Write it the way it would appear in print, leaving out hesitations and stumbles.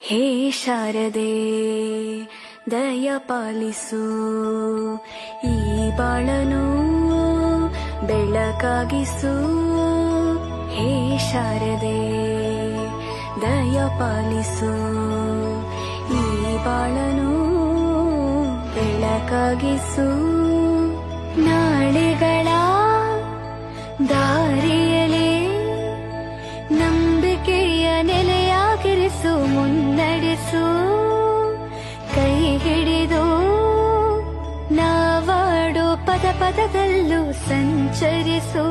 ಹೇ ಶಾರದೆ ದಯ ಪಾಲಿಸು, ಈ ಬಾಳನು ಬೆಳಕಾಗಿಸು. ಹೇ ಶಾರದೆ ದಯ ಪಾಲಿಸು, ಈ ಬಾಳನು ಬೆಳಕಾಗಿಸು. ನಾಳೆಗಳ ದಾರಿಯಲೇ ನಂಬಿಕೆಯ ನೆಲೆಯಾಗಿರಿಸು, ಮುನ್ನಡೆಸು. ಕೈ ಹಿಡಿದು ನಾವಾಡೋ ಪದ ಪದದಲ್ಲೂ ಸಂಚರಿಸು.